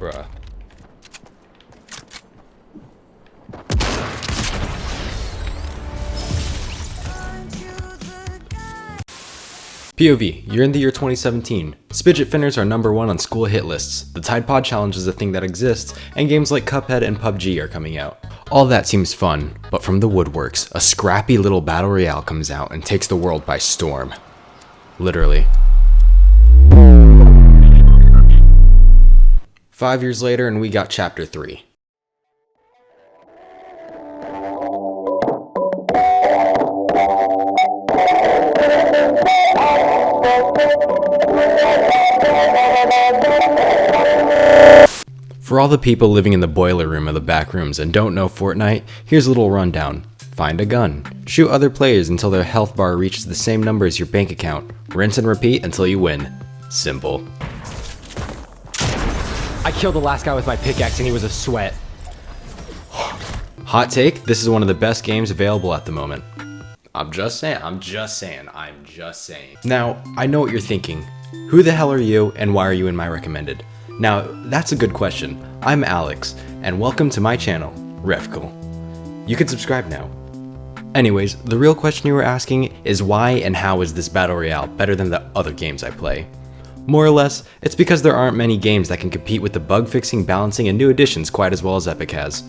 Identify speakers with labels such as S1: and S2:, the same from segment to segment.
S1: Bruh. POV, you're in the year 2017. Spidget Finners are #1 on school hit lists, the Tide Pod Challenge is a thing that exists, and games like Cuphead and PUBG are coming out. All that seems fun, but from the woodworks, a scrappy little battle royale comes out and takes the world by storm. Literally. 5 years later and we got Chapter 3. For all the people living in the boiler room of the back rooms and don't know Fortnite, here's a little rundown. Find a gun. Shoot other players until their health bar reaches the same number as your bank account. Rinse and repeat until you win. Simple.
S2: I killed the last guy with my pickaxe and he was a sweat.
S1: Hot take, this is one of the best games available at the moment. I'm just saying. Now, I know what you're thinking. Who the hell are you and why are you in my recommended? Now, that's a good question. I'm Alex, and welcome to my channel, Rephical. You can subscribe now. Anyways, the real question you were asking is why and how is this Battle Royale better than the other games I play? More or less, it's because there aren't many games that can compete with the bug fixing, balancing, and new additions quite as well as Epic has.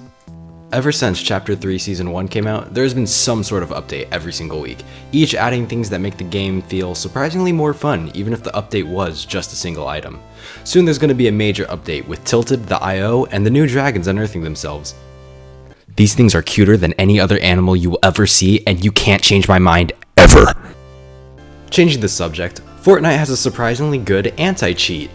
S1: Ever since Chapter 3 Season 1 came out, there's been some sort of update every single week, each adding things that make the game feel surprisingly more fun, even if the update was just a single item. Soon there's going to be a major update with Tilted, the IO, and the new dragons unearthing themselves. These things are cuter than any other animal you will ever see, and you can't change my mind, ever. Changing the subject, Fortnite has a surprisingly good anti-cheat.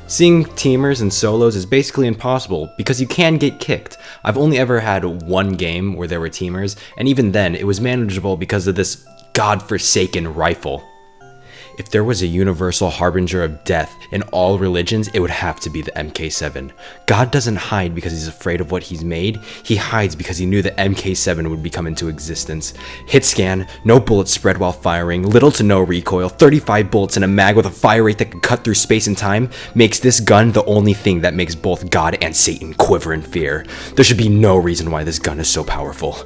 S1: Seeing teamers and solos is basically impossible because you can get kicked. I've only ever had one game where there were teamers, and even then it was manageable because of this godforsaken rifle. If there was a universal harbinger of death in all religions, it would have to be the MK7. God doesn't hide because he's afraid of what he's made, he hides because he knew the MK7 would become into existence. Hit scan, no bullets spread while firing, little to no recoil, 35 bullets in a mag with a fire rate that can cut through space and time, makes this gun the only thing that makes both God and Satan quiver in fear. There should be no reason why this gun is so powerful.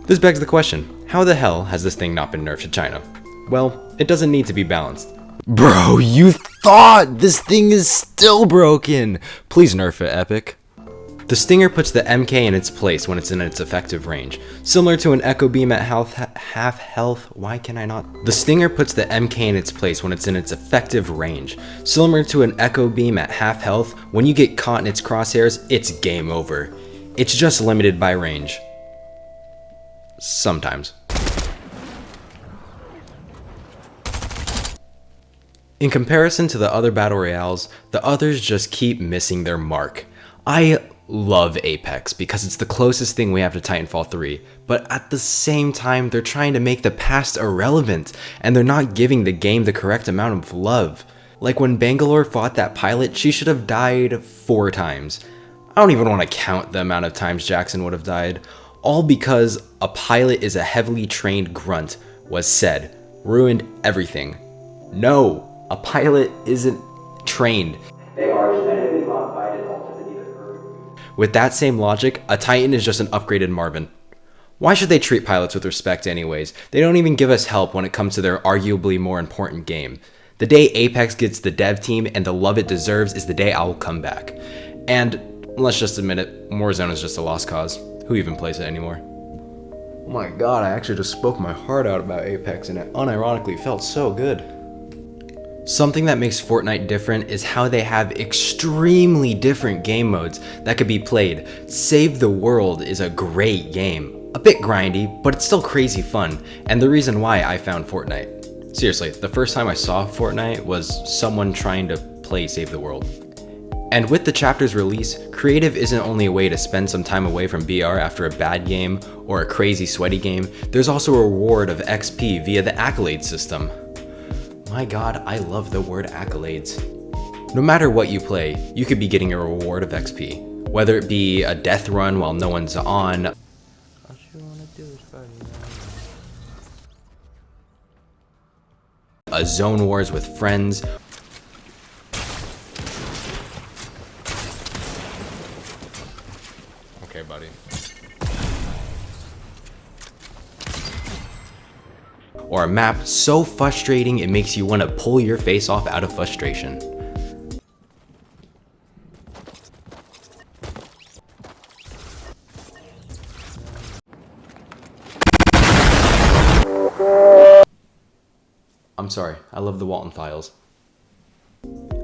S1: This begs the question, how the hell has this thing not been nerfed to China? Well, it doesn't need to be balanced. Bro, you thought this thing is still broken! Please nerf it, Epic. The Stinger puts the MK in its place when it's in its effective range. Similar to an Echo Beam at half health, why can I not? The Stinger puts the MK in its place when it's in its effective range. Similar to an Echo Beam at half health, when you get caught in its crosshairs, it's game over. It's just limited by range. Sometimes. In comparison to the other battle royales, the others just keep missing their mark. I love Apex because it's the closest thing we have to Titanfall 3, but at the same time they're trying to make the past irrelevant, and they're not giving the game the correct amount of love. Like when Bangalore fought that pilot, she should have died 4 times. I don't even want to count the amount of times Jackson would have died, all because a pilot is a heavily trained grunt was said, ruined everything. No! A pilot isn't trained. They are genetically modified and altered to be the perfect. With that same logic, a Titan is just an upgraded Marvin. Why should they treat pilots with respect anyways? They don't even give us help when it comes to their arguably more important game. The day Apex gets the dev team and the love it deserves is the day I will come back. And let's just admit it, Warzone is just a lost cause. Who even plays it anymore? Oh my god, I actually just spoke my heart out about Apex and it unironically felt so good. Something that makes Fortnite different is how they have extremely different game modes that could be played. Save the World is a great game. A bit grindy, but it's still crazy fun, and the reason why I found Fortnite. Seriously, the first time I saw Fortnite was someone trying to play Save the World. And with the chapter's release, creative isn't only a way to spend some time away from BR after a bad game or a crazy sweaty game, there's also a reward of XP via the accolade system. My god, I love the word accolades. No matter what you play, you could be getting a reward of XP. Whether it be a death run while no one's on, a zone wars with friends, a map so frustrating it makes you want to pull your face off out of frustration. I'm sorry, I love the Walton Files.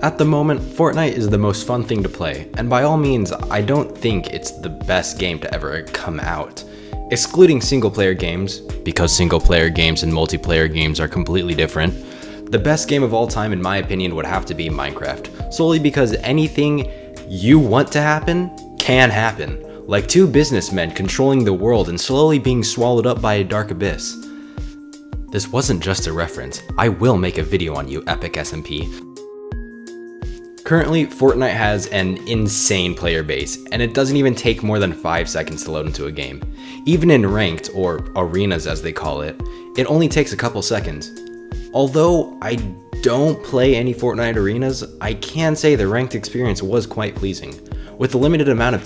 S1: At the moment, Fortnite is the most fun thing to play, and by all means, I don't think it's the best game to ever come out. Excluding single-player games, because single-player games and multiplayer games are completely different, the best game of all time in my opinion would have to be Minecraft, solely because anything you want to happen can happen, like two businessmen controlling the world and slowly being swallowed up by a dark abyss. This wasn't just a reference, I will make a video on you, Epic SMP. Currently, Fortnite has an insane player base, and it doesn't even take more than 5 seconds to load into a game. Even in ranked, or arenas as they call it, it only takes a couple seconds. Although I don't play any Fortnite arenas, I can say the ranked experience was quite pleasing. With the limited amount of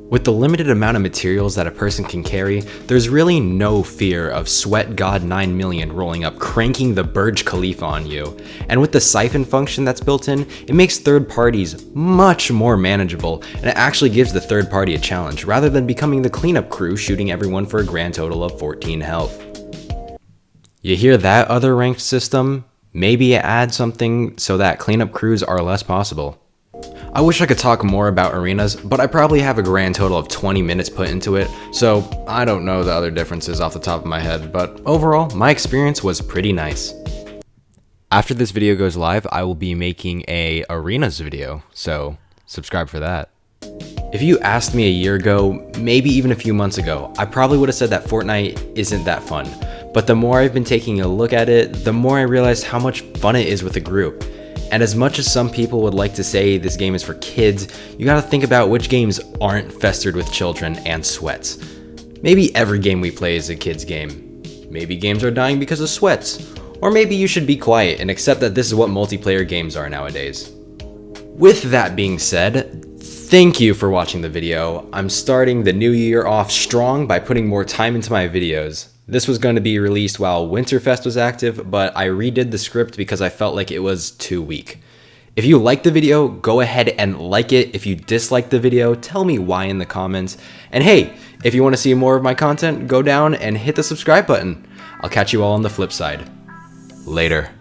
S1: With the limited amount of materials that a person can carry, there's really no fear of Sweat God 9 million rolling up cranking the Burj Khalifa on you. And with the siphon function that's built in, it makes third parties much more manageable, and it actually gives the third party a challenge, rather than becoming the cleanup crew shooting everyone for a grand total of 14 health. You hear that, other ranked system? Maybe it adds something so that cleanup crews are less possible. I wish I could talk more about arenas, but I probably have a grand total of 20 minutes put into it, so I don't know the other differences off the top of my head, but overall, my experience was pretty nice. After this video goes live, I will be making a arenas video, so subscribe for that. If you asked me a year ago, maybe even a few months ago, I probably would have said that Fortnite isn't that fun, but the more I've been taking a look at it, the more I realized how much fun it is with a group. And as much as some people would like to say this game is for kids, you gotta think about which games aren't festered with children and sweats. Maybe every game we play is a kid's game. Maybe games are dying because of sweats. Or maybe you should be quiet and accept that this is what multiplayer games are nowadays. With that being said, thank you for watching the video. I'm starting the new year off strong by putting more time into my videos. This was going to be released while Winterfest was active, but I redid the script because I felt like it was too weak. If you liked the video, go ahead and like it. If you disliked the video, tell me why in the comments. And hey, if you want to see more of my content, go down and hit the subscribe button. I'll catch you all on the flip side. Later.